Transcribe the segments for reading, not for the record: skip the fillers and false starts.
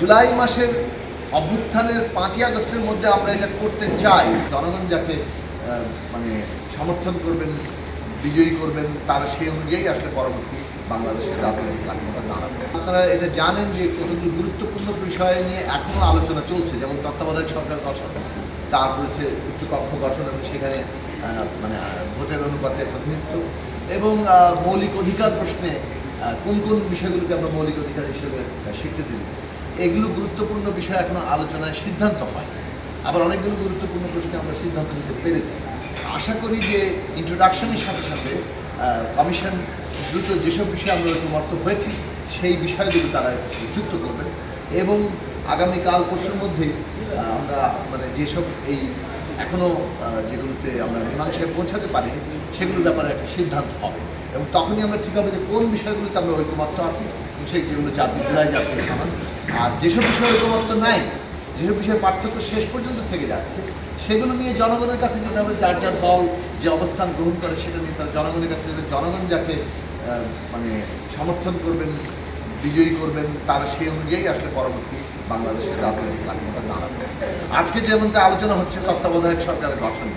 জুলাই মাসের অভ্যুত্থানের 5ই আগস্টের মধ্যে আমরা এটা করতে চাই। জনগণ যাকে মানে সমর্থন করবেন, বিজয়ী করবেন, তারা সেই অনুযায়ী আসলে পরবর্তী বাংলাদেশের রাজনৈতিক কাঠামোটা দাঁড়াবে। আপনারা এটা জানেন যে কতগুলো গুরুত্বপূর্ণ বিষয় নিয়ে এখনও আলোচনা চলছে, যেমন তত্ত্বাবধায়ক সরকার গঠন, তারপর হচ্ছে উচ্চকক্ষ গঠন এবং সেখানে ভোটের অনুপাতে প্রতিনিধিত্ব এবং মৌলিক অধিকার প্রশ্নে কোন কোন বিষয়গুলোকে আমরা মৌলিক অধিকার হিসেবে স্বীকৃতি দিচ্ছি। এগুলো গুরুত্বপূর্ণ বিষয় এখনো আলোচনায় সিদ্ধান্ত হয়। আবার অনেকগুলো গুরুত্বপূর্ণ প্রশ্নে আমরা সিদ্ধান্ত নিতে পেরেছি। আশা করি যে ইন্ট্রোডাকশনের সাথে সাথে কমিশন দ্রুত যেসব বিষয়ে আমরা ঐকমত্য হয়েছি সেই বিষয়গুলো তারা যুক্ত করবেন এবং আগামীকাল পরশুর মধ্যে আমরা যেসব এই এখনও যেগুলোতে আমরা মীমাংসায় পৌঁছাতে পারিনি সেগুলোর ব্যাপারে একটা সিদ্ধান্ত হবে এবং তখনই আমরা ঠিক হবে যে কোন বিষয়গুলোতে আমরা ঐকমত্য আছি সেই যেগুলো জুলাই জাতীয় সনদ, আর যেসব বিষয়ে ঐকমত্য নাই, যেসব বিষয়ে পার্থক্য শেষ পর্যন্ত থেকে যাচ্ছে সেগুলো নিয়ে জনগণের কাছে যেতে হবে। যার যার দল যে অবস্থান গ্রহণ করে সেটা নিয়ে তার জনগণের কাছে যেতে, জনগণ যাকে সমর্থন করবেন, বিজয়ী করবেন, তারা সেই অনুযায়ী আসলে পরবর্তী বাংলাদেশের রাজনৈতিক কাঠামোটা দাঁড়াবে। আজকে যেমনটা আলোচনা হচ্ছে তত্ত্বাবধায়ক সরকারের গঠন,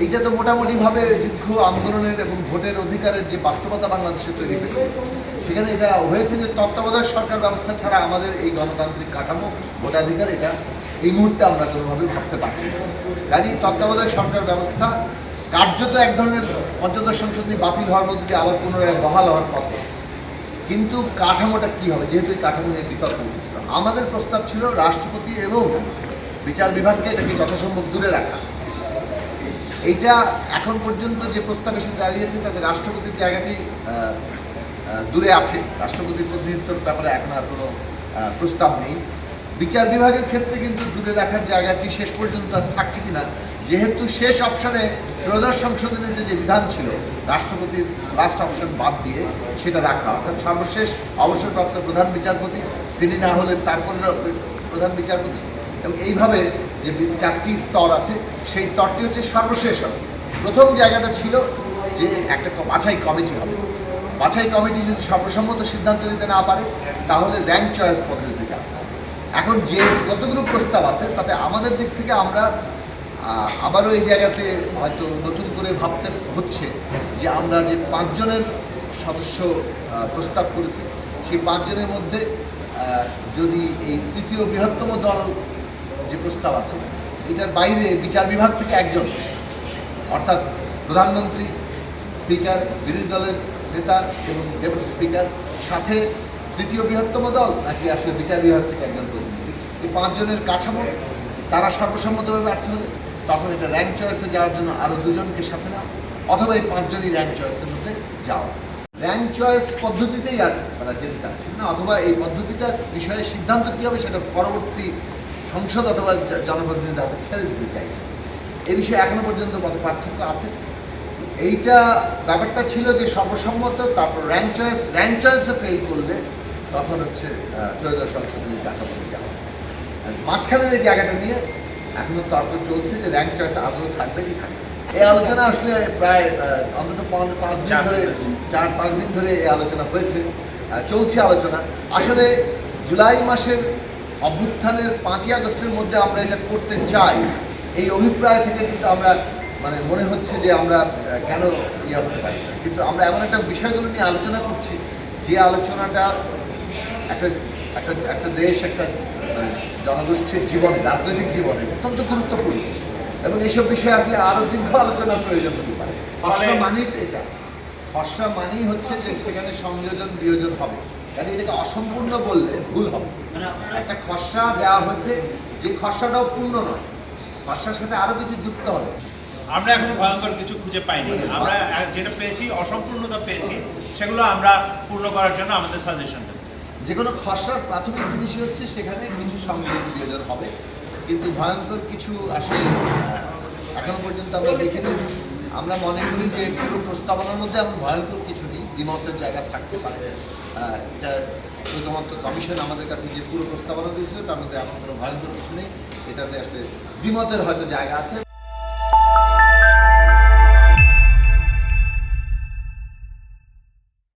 এইটা তো মোটামুটিভাবে দীর্ঘ আন্দোলনের এবং ভোটের অধিকারের যে বাস্তবতা বাংলাদেশে তৈরি হয়েছে সেখানে এটা হয়েছে যে তত্ত্বাবধায়ক সরকার ব্যবস্থা ছাড়া আমাদের এই গণতান্ত্রিক কাঠামো, ভোটাধিকার এটা এই মুহূর্তে আমরা কোনোভাবেই ভাবতে পারছি না। কাজেই তত্ত্বাবধায়ক সরকার ব্যবস্থা কার্যত এক ধরনের পঞ্চদশ সংসদ নিয়ে বাতিল হওয়ার মধ্যে দিয়ে আবার পুনরায় বহাল হওয়ার পথে। কিন্তু কাঠামোটা কী হবে, যেহেতু এই কাঠামো নিয়ে বিতর্ক উঠেছিল, আমাদের প্রস্তাব ছিল রাষ্ট্রপতি এবং বিচার বিভাগকে এটাকে যথাসম্ভব দূরে রাখা। এইটা এখন পর্যন্ত যে প্রস্তাব এসে দাঁড়িয়েছে তাতে রাষ্ট্রপতির জায়গাটি দূরে আছে, রাষ্ট্রপতির প্রতিনিধিত্বর ব্যাপারে এখন আর কোনো প্রস্তাব নেই। বিচার বিভাগের ক্ষেত্রে কিন্তু দূরে রাখার জায়গাটি শেষ পর্যন্ত থাকছে কিনা, যেহেতু শেষ অপশনে ত্রয়োদশ সংশোধনীতে যে বিধান ছিল রাষ্ট্রপতির লাস্ট অপশন বাদ দিয়ে সেটা রাখা, অর্থাৎ সর্বশেষ অবসরপ্রাপ্ত প্রধান বিচারপতি, তিনি না হলে তারপরে প্রধান বিচারপতি, এবং এইভাবে যে 4টি স্তর আছে সেই স্তরটি হচ্ছে সর্বশেষ হবে। প্রথম জায়গাটা ছিল যে একটা বাছাই কমিটি হবে, বাছাই কমিটি যদি সর্বসম্মত সিদ্ধান্ত নিতে না পারে তাহলে র্যাঙ্ক চয়েস পদ্ধতিতে যাবে। এখন যে কতগুলো প্রস্তাব আছে তাতে আমাদের দিক থেকে আমরা আবারও এই জায়গাতে হয়তো নতুন করে ভাবতে হচ্ছে যে আমরা যে 5 জনের সদস্য প্রস্তাব করেছি সেই 5 জনের মধ্যে যদি এই তৃতীয় বৃহত্তম দল যে প্রস্তাব আছে এটার বাইরে বিচার বিভাগ থেকে একজন, অর্থাৎ প্রধানমন্ত্রী, স্পিকার, বিরোধী দলের নেতা এবং ডেপুটি স্পিকার, সাথে তৃতীয় বৃহত্তম দল নাকি আসলে বিচার বিভাগ থেকে একজন প্রতিনিধি, এই 5 জনের কাঠামো তারা সর্বসম্মতভাবে ব্যর্থ হলে তখন এটা র্যাঙ্ক চয়েসে যাওয়ার জন্য আরও 2 জনকে সাথে নেওয়া, অথবা এই 5 জনই র্যাঙ্ক চয়েসের মধ্যে যাওয়া। র্যাঙ্ক চয়েস পদ্ধতিতেই আর তারা যেতে চাচ্ছেন না, অথবা এই পদ্ধতিটার বিষয়ে সিদ্ধান্ত কী হবে সেটা পরবর্তী সংসদ অথবা জনপ্রতিনিধিদের হাতে ছেড়ে দিতে চাইছে। এই বিষয়ে এখনো পর্যন্ত কত পার্থক্য আছে। এইটা ব্যাপারটা ছিল যে সর্বসম্মত, তারপর র্যাঙ্ক চয়েসে ফেল করলে তখন হচ্ছে ত্রয়োদশ সংশোধনী কাঠামোতে যাওয়া। মাঝখানের এই জায়গাটা নিয়ে এখনো তর্ক চলছে যে র্যাঙ্ক চয়েস আদৌ থাকবে কি থাকবে। এই আলোচনা আসলে প্রায় অন্তত 4-5 দিন ধরে এই আলোচনা হয়েছে, চলছে আলোচনা। আসলে জুলাই মাসের অভ্যুত্থানের 5ই আগস্টের মধ্যে আমরা এটা করতে চাই, এই অভিপ্রায় থেকে কিন্তু আমরা মনে হচ্ছে যে আমরা কেন হতে পারছি না। কিন্তু আমরা এমন একটা বিষয়গুলো নিয়ে আলোচনা করছি যে আলোচনাটা একটা দেশ, একটা জনগোষ্ঠীর জীবনে, রাজনৈতিক জীবনে অত্যন্ত গুরুত্বপূর্ণ এবং এইসব বিষয়ে আসলে আরও দীর্ঘ আলোচনার প্রয়োজন হতে পারে। খসড়া মানেই এটা, খসড়া মানেই হচ্ছে যে সেখানে সংযোজন বিয়োজন হবে, কাজে এটাকে অসম্পূর্ণ বললে ভুল হবে। একটা খসড়া দেওয়া হচ্ছে, যে খসড়াটাও পূর্ণ নয়, খসড়ার সাথে আরও কিছু যুক্ত হবে। আমরা এখনো ভয়ঙ্কর কিছু খুঁজে পাইনি, আমরা যেটা পেয়েছি অসম্পূর্ণতা পেয়েছি, সেগুলো আমরা পূর্ণ করার জন্য আমাদের সাজেশন দেব। যে কোনো খসড়ার প্রাথমিক জিনিসই হচ্ছে সেখানে কিছু সংযোজন বিয়োজন হবে, কিন্তু ভয়ঙ্কর কিছু আসলে এখনো পর্যন্ত আমরা দেখিনি। আমরা মনে করি যে পুরো প্রস্তাবনার মধ্যে এমন ভয়ঙ্কর কিছু নেই, দ্বিমতের জায়গা থাকতে পারে। এটা শুধুমাত্র কমিশন আমাদের কাছে যে পুরো প্রস্তাবনা দিয়েছিল তার মধ্যে এমন কোনো ভয়ঙ্কর কিছু নেই, এটাতে আসলে দ্বিমতের হয়তো জায়গা আছে।